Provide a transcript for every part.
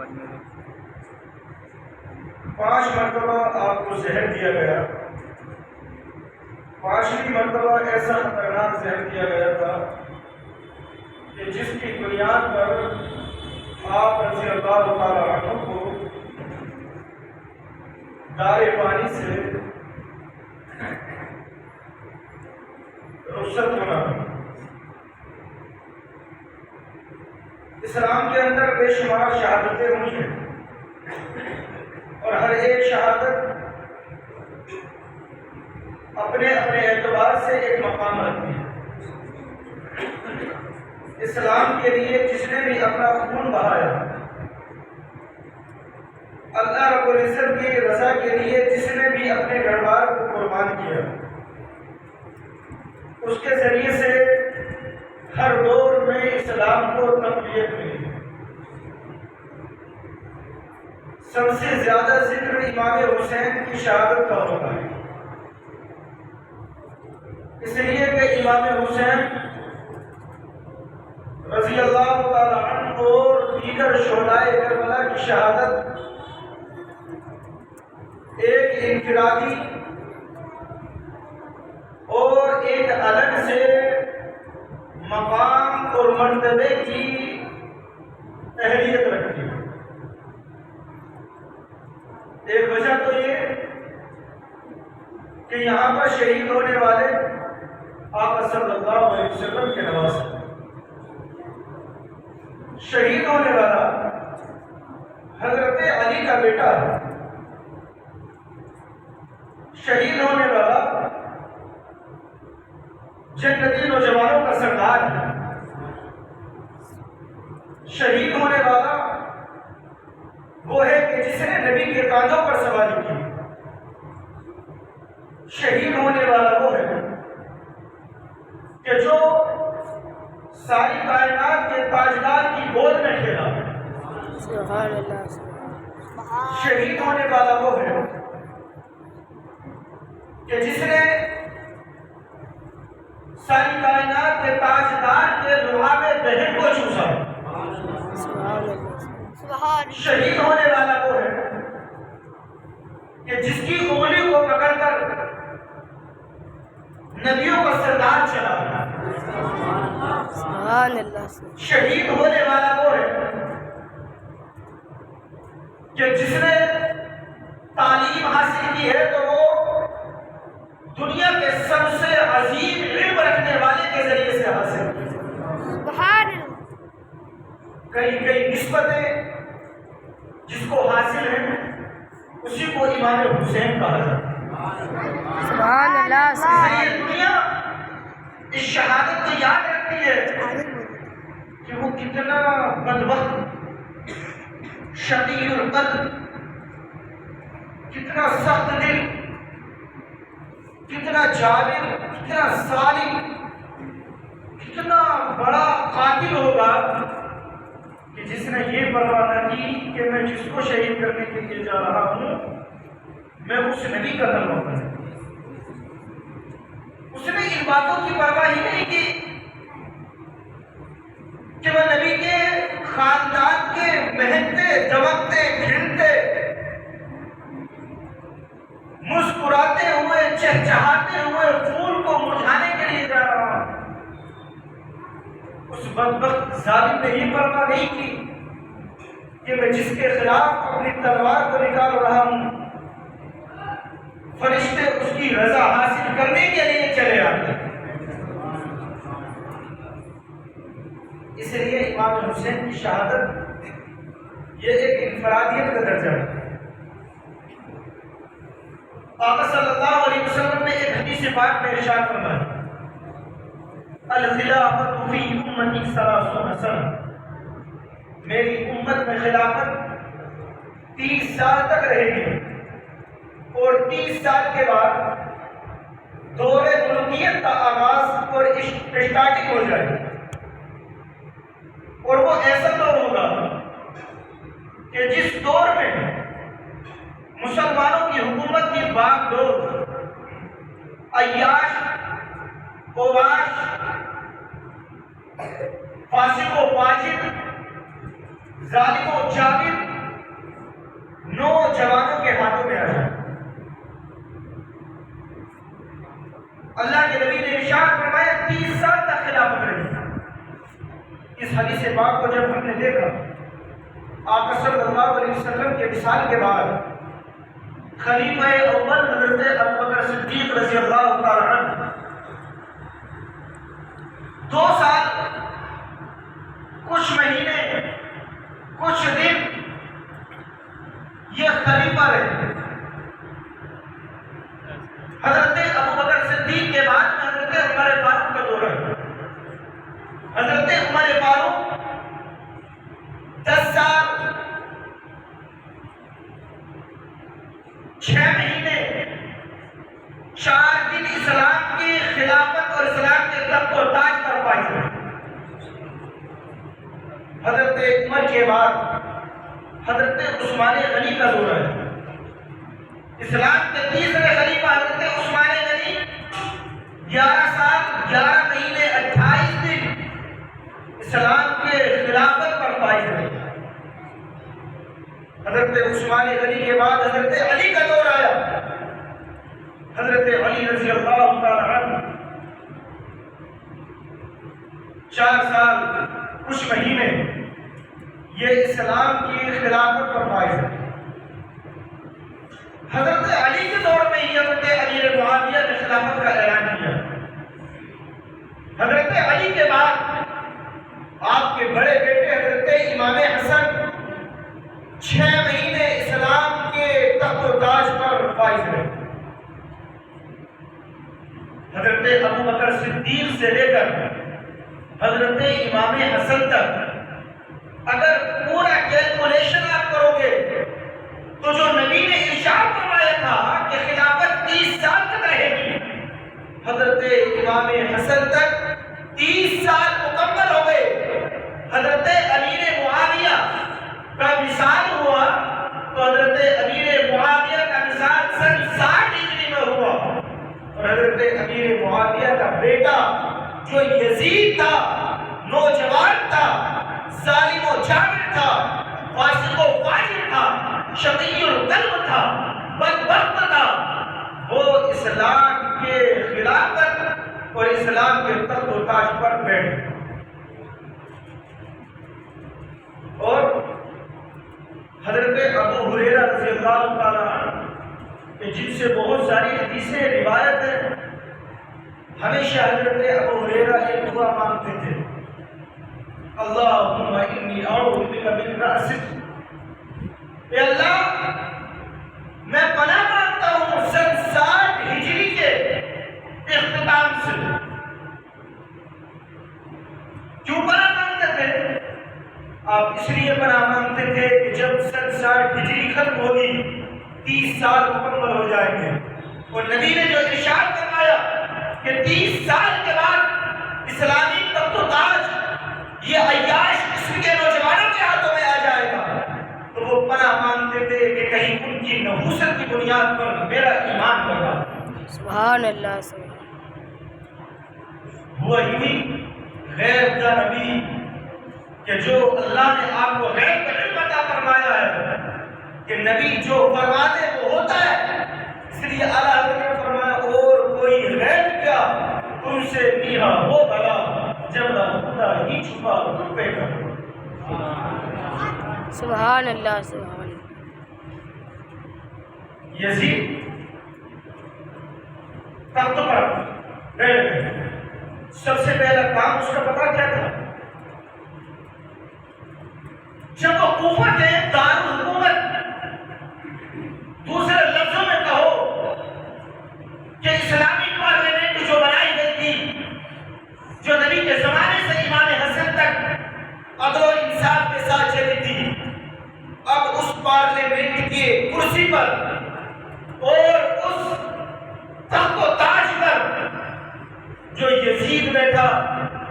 5 مرتبہ آپ کو زہر دیا گیا، 5ویں مرتبہ ایسا خطرناک زہر دیا گیا تھا کہ جس کی بنیاد پر آپ رضی اللہ تعالیٰ عنہ کو دار پانی سے رخصت ہونا۔ اسلام کے اندر بے شمار شہادتیں ہوئی ہیں اور ہر ایک شہادت اپنے اپنے اعتبار سے ایک مقام رکھتی ہے۔ اسلام کے لیے جس نے بھی اپنا خون بہایا، اللہ رب العزت کی رضا کے لیے جس نے بھی اپنے گھر بار کو قربان کیا، اس کے ذریعے سے ہر دور میں اسلام کو تقویت ملی۔ سب سے زیادہ ذکر امام حسین کی شہادت کا ہوتا ہے، اس لیے کہ امام حسین رضی اللہ تعالی عنہ اور دیگر شہدائے کربلا کی شہادت ایک انفرادی اور ایک الگ سے مقام اور مرتبے کی اہلیت رکھتی ہے۔ ایک وجہ تو یہ کہ یہاں پر شہید ہونے والے آقا صلی اللہ علیہ وسلم کے نواسے، شہید ہونے والا حضرت علی کا بیٹا ہے، شہید ہونے والا جنتی نوجوانوں کا سردار ہے، شہید ہونے والا وہ ہے کہ جس نے نبی کے کاندھوں پر سواری کی، شہید ہونے والا وہ ہے کہ جو ساری کائنات کے تاجدار کی گود میں کھیلا۔ سبحان اللہ۔ شہید ہونے والا وہ ہے کہ جس نے ساری کائنات کے تاجدار کے لعاب دہن کو چوسا۔ شہید ہونے والا وہ ہے کہ جس کی انگلی کو پکڑ کر نبیوں کا سردار چلا۔ سبحان اللہ۔ شہید ہونے والا وہ ہے کہ جس نے تعلیم حاصل کی ہے تو وہ دنیا کے سب سے عظیم علم رکھنے والے کے ذریعے سے حاصل کی۔ سبحان اللہ۔ کئی نسبتیں جس کو حاصل ہیں اسی کو امام حسین کہا جاتا ہے۔ سبحان اللہ۔ یہ دنیا اس شہادت کو یاد رکھتی ہے کہ وہ کتنا بدبخت، شدید القلب، کتنا سخت دل، کتنا جابر، کتنا ظالم، کتنا بڑا قاتل ہوگا کہ جس نے یہ پرواہ نہ کی کہ میں جس کو شہید کرنے کے لیے جا رہا ہوں میں اس نبی کا طلبہ کروں۔ اس نے ان باتوں کی پرواہ ہی نہیں کی کہ وہ نبی کے خاندان کے مہکتے، دمکتے، کھلتے، مسکراتے ہوئے، چہچہاتے ہوئے پھول کو مرجھانے کے لیے جا رہا ہوں۔ اس بدبخت ظالم نے یہ پرواہ نہیں کی کہ میں جس کے خلاف اپنی تلوار کو نکال رہا ہوں فرشتے اس کی رضا حاصل کرنے کے لیے چلے آتے ہیں۔ اس لیے امام حسین کی شہادت یہ ایک انفرادیت کا درجہ ہے۔ آقا صلی اللہ علیہ وسلم نے ایک حدیث پاک میں ارشاد فرمایا، الخلافت فی امتی 30 سنہ، میری امت میں خلافت 30 سال تک رہے گی اور 30 سال کے بعد دور ملوکیت کا آغاز اور اسٹارٹنگ ہو جائے گی، اور وہ ایسا دور ہوگا کہ جس دور میں مسلمانوں کی حکومت کی باغ دور، عیاش، اوباش، فاسق و فاجر، ظالم و جابر نوجوانوں کے ہاتھوں میں آ جائے۔ اللہ کے نبی نے ارشاد فرمایا 30 سال تک خلافت رہی۔ اس حدیث پاک کو جب ہم نے دیکھا، آقا صلی اللہ علیہ وسلم کے وصال کے بعد خلیفہ اول حضرت ابوبکر صدیق رضی اللہ تعالی عنہ 2 سال کچھ مہینے کچھ دن یہ خلیفہ رہے۔ حضرت ابوبکر صدیق کے بعد میں حضرت عمر فاروق کا دور ہے۔ حضرت عمر فاروق 10 سال 6 مہینے 4 دن اسلام کی خلافت اور اسلام کے تخت و تاج پر پائے۔ حضرت عمر کے بعد حضرت عثمان غنی کا دور ہے۔ اسلام کے تیسرے خلیفہ حضرت عثمان غنی 11 سال 11 مہینے 28 دن اسلام کے خلافت پر فائز رہے۔ حضرت عثمان غنی کے بعد حضرت علی کا دور آیا۔ حضرت علی رضی اللہ تعالی عنہ 4 سال کچھ مہینے یہ اسلام کی خلافت پر فائز ہے۔ حضرت علی کے دور میں ہی حضرت امیر معاویہ نے خلافت کا اعلان کیا۔ حضرت علی کے بعد آپ کے بڑے بیٹے حضرت امام حسن 6 مہینے اسلام کے تخت و تاج پر فائز رہے۔ حضرت ابوبکر صدیق سے لے کر حضرت امام حسن تک اگر پورا کیلکولیشن آپ کرو گے تو جو نبی نے ارشاد فرمایا تھا کہ خلافت 30 سال تک رہے گی، حضرت امام حسن تک 30 سال مکمل ہو گئے۔ حضرت امیر معاویہ کا وصال ہوا تو حضرت امیر معاویہ کا وصال سن 60 ہجری میں ہوا، اور حضرت امیر معاویہ کا بیٹا جو یزید تھا، نوجوان تھا، ظالم و جابر تھا، فاسق و فاجر تھا، شقی القلب تھا، بدبخت تھا، وہ اسلام کے خلافت اور اسلام کے تخت و تاج پر بیٹھ۔ اور حضرت ابو ہریرہ رضی اللہ تعالیٰ عنہ کہ جن سے بہت ساری حدیثیں روایت ہیں، ہمیشہ حضرت ابو ہریرہ ایک دعا مانگتے تھے، اللہم انی اعوذ بک من رأسک، اے اللہ میں پناہ مانگتا ہوں سن 60 ہجری کے اختتام سے۔ کیوں پناہ مانگتے تھے؟ آپ اس لیے پناہ مانگتے تھے کہ جب سن 60 ہجری ختم ہوگی 30 سال مکمل ہو جائیں گے، اور نبی نے جو ارشاد فرمایا کہ 30 سال کے بعد اسلامی تخت و تاج یہ عیاش قسم کے نوجوانوں کے ہاتھوں میں آ جائے گا، تو وہ پناہ مانگتے تھے کہ کہیں ان کی نحوست کی بنیاد پر میرا ایمان ہوگا۔ سبحان اللہ۔ ہوا ہی غیب کا نبی کہ جو اللہ نے آپ کو غیب کا علم عطا فرمایا ہے کہ نبی جو فرما دے وہ ہوتا ہے، اس لیے اعلیٰ حضرت نے فرمایا اور کوئی غیب کیا تم سے میاں ہو بھلا جب نہ خدا ہی چھپا تم پہ کرو۔ سبحان اللہ۔ سبحان اللہ۔ یزید تخت پر بیٹھ گئے، سب سے پہلا کام اس کا پتہ کیا تھا؟ جب وہ کوفہ کے دارالحکومت، دوسرے لفظوں میں کہو کہ اسلامی پارلیمنٹ جو بنائی گئی تھی، جو نبی کے زمانے سے امام حسن تک عدل و انصاف کے ساتھ چلی تھی، اب اس پارلیمنٹ کی کرسی پر اور اس تخت و تاج پر جو یزید بیٹھا،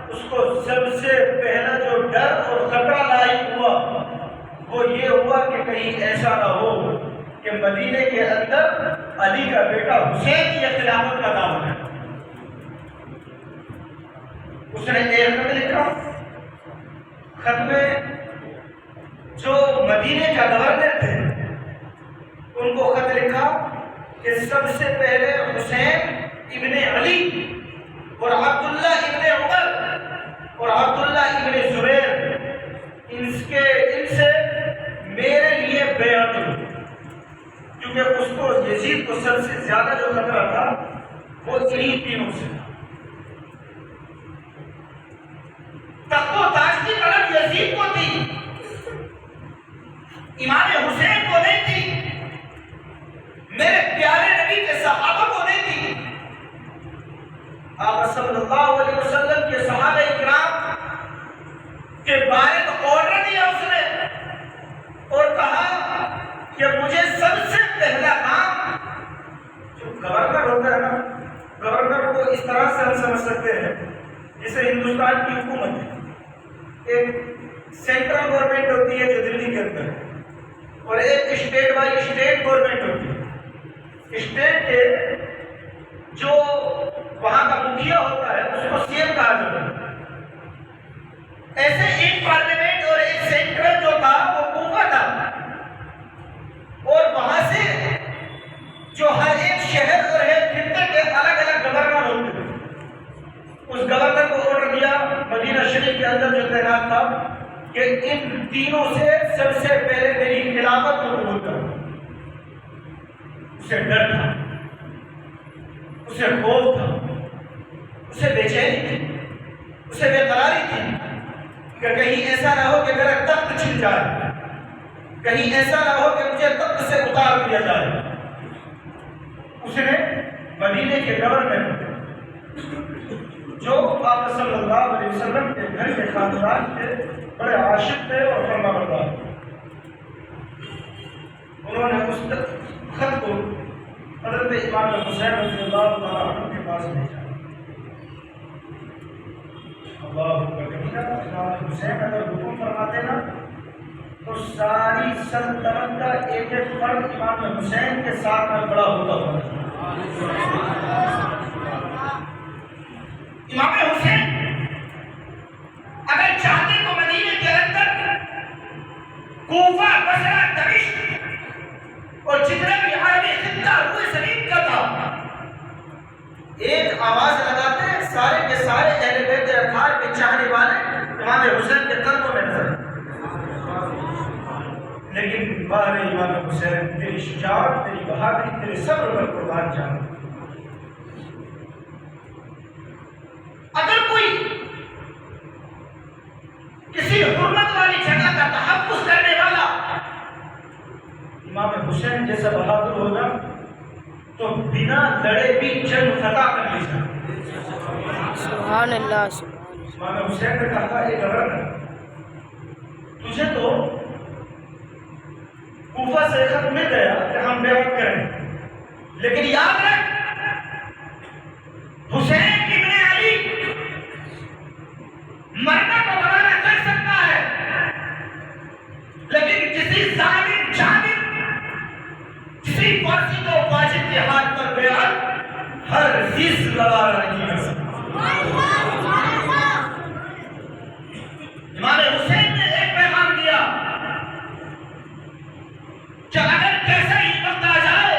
اس کو سب سے پہلا جو ڈر اور خطرہ لاحق ہوا وہ یہ ہوا کہ کہیں ایسا نہ ہو کہ مدینے کے اندر علی کا بیٹا حسین یہ خلافت کا دعویٰ ہے۔ اس نے ایک خط لکھا، خط میں جو مدینے کا گورنر تھے ان کو خط لکھا کہ سب سے پہلے حسین ابن علی اور عبداللہ ابن عمر اور عبداللہ ابن زبیر ان سے میرے لیے بیعت ہو، کیونکہ اس کو یزید کو سب سے زیادہ جو خطرہ تھا وہ انہی تینوں سے تھا۔ تخت و تاج کی طلب یزید کو تھی، امام حسین کو نہیں تھی، میرے پیارے نبی کے صحابہ کو نہیں تھی۔ آپ صلی اللہ علیہ وسلم کے صحابہ اکرام کے بارے میں آرڈر دیا اس نے اور کہا کہ مجھے سب سے پہلا کام، جو گورنر ہوتا ہے نا، گورنر کو اس طرح سے ہم سمجھ سکتے ہیں جیسے ہندوستان کی حکومت ہے، ایک سینٹرل گورنمنٹ ہوتی ہے جو دلی کے اندر ہے اور ایک اسٹیٹ بائی اسٹیٹ گورنمنٹ ہوتی ہے۔ اسٹیٹ کے جو وہاں کا مکھیا ہوتا ہے اس کو سی ایم کہا جاتا ہے۔ ایسے ایک پارلیمنٹ اور ایک سینٹرل جو تھا وہ کوفہ تھا اور وہاں سے جو ہر ایک شہر اور ایک خطے کے الگ الگ گورنر ہوتے تھے، اس گورنر کو آرڈر دیا مدینہ شریف کے اندر جو تعینات تھا کہ ان تینوں سے سب سے پہلے میری خلافت کو قبول کرو۔ اسے ڈر تھا، اسے خوف تھا، اسے بے چینی تھی، اسے بے قراری تھی کہ کہیں ایسا نہ ہو کہ میرا تخت چھن جائے، کہیں ایسا نہ ہو کہ مجھے تخت سے اتار دیا جائے۔ اس نے مدینے کے گورنر جو آپ صلی اللہ علیہ وسلم کے گھر کے خاندان کے بڑے عاشق تھے اور فرمانبردار، انہوں نے اس خط کو حضرت امام حسین رضی اللہ تعالیٰ عنہ کے پاس بھیجا۔ اللہ اکبر کبیرہ، امام حسین اگر حکم فرماتے نا تو ساری سلطنت کا ایک ایک فرد امام حسین کے ساتھ میں بڑا ہوتا تھا۔ امام حسین اگر چاہتے تو مدینے کے اندر کوفہ، بصرہ، دمشق اور جتنا بھی عربی خطہ روئے زمین کا تھا، ایک آواز لگاتے سارے کے سارے اہل بیت اطہار کے چاہنے والے امام حسین کے قدموں میں نظر۔ لیکن بار امام حسین تیری شجاعت، تیری بہادری، تیرے صبر پر قربان جانا۔ اگر کوئی کسی حرمت والی جگہ کا تحفظ کرنے والا امام حسین جیسا بہادر ہوگا تو بنا لڑے بھی جنگ فتح کر لی جائے۔ سبحان اللہ، سبحان اللہ۔ امام حسین نے کہا اے گورنر، تجھے تو کوفہ سے خط مل گیا کہ ہم بیعت کریں، لیکن یاد رکھ حسین ابن علی مرنا کو گوارا کر سکتا ہے، لیکن کسی ظالم جانب، کسی فاسق و فاجر کے ہاتھ پر بیعت ہرگز گوارا نہیں کر سکتا۔ امام حسین نے ایک پیغام دیا کہ اگر کیسا ہی وقت آ جائے،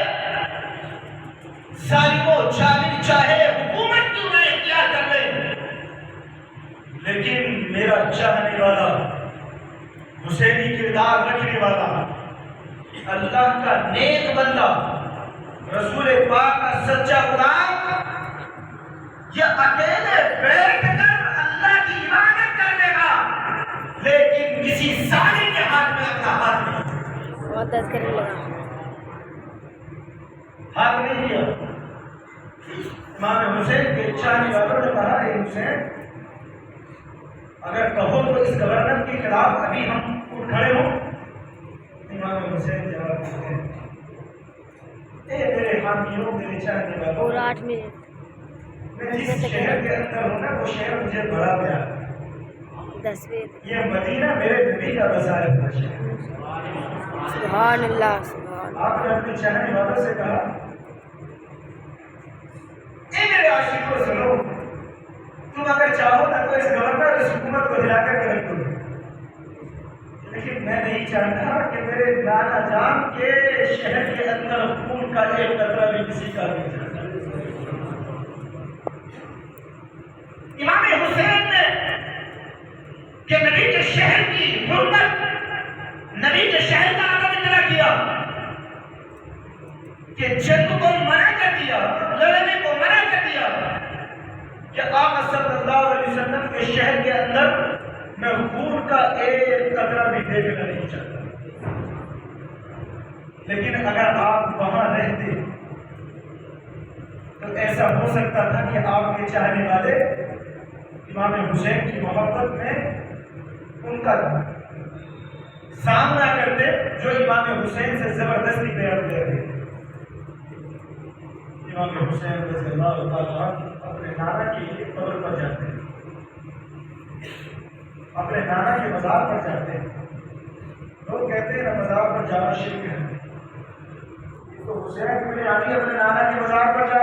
ظالم و جابر چاہے حکومت کیوں نہ اختیار کر لے، لیکن میرا چاہنے والا، حسینی کردار رکھنے والا، اللہ کا نیک بندہ، رسول پاک کا سچا غلام، یہ اکیلے بیٹھ کر اللہ کی عبادت کر لے گا، لیکن کسی ظالم کے ہاتھ میں اپنا ہاتھ نہیں، بہت درد کرنے لگا۔ ہاتھ نہیں دیا۔ امام حسین کے چاہنے والوں نے کہا اے حسین، اگر کہو تو اس گورنر کے خلاف ابھی ہم اٹھ کھڑے ہوں۔ امام حسین جواب دیتے ہیں، اے میرے حامیوں، میرے چاہنے والوں، اور 8 منٹ میں جس شہر کے اندر ہوں نا وہ شہر مجھے بڑا پیارا ہے۔ 10 منٹ۔ یہ مدینہ میرے نبی کا بسایا ہوا شہر ہے۔ سبحان اللہ، سبحان اللہ۔ آپ نے اپنے چاہنے والوں سے کہا اے میرے عاشقوں سنو، تم اگر چاہو نا تو اس گورنر اس حکومت کو ہلا کر رکھ دو، لیکن میں نہیں چاہتا کہ میرے نانا جان کے شہر کے اندر خون کا ایک قطرہ بھی کسی کا نہیں جاتا۔ امام حسین نے کہ نبی کے شہر کی حرمت، نبی کے شہر کا ادب اتنا کیا کہ جنگ کو منع کر دیا، لڑنے کو منع کر دیا کہ آقا صلی اللہ علیہ وسلم کے شہر کے اندر میں خون کا ایک قطرہ بھی دیکھنا نہیں چاہتا۔ لیکن اگر آپ وہاں رہتے تو ایسا ہو سکتا تھا کہ آپ کے چاہنے والے امام حسین کی محبت میں ان کا سامنا کرتے جو امام حسین سے زبردستی بیعت لے رہے۔ امام حسین رضی اللہ تعالیٰ اپنے نانا کی قبر پر جاتے ہیں، اپنے نانا کے مزار پر جاتے ہیں۔ لوگ کہتے ہیں نا مزار پر جانا شرک ہے، تو حسین بن علی اپنے نانا کے مزار پر جاتے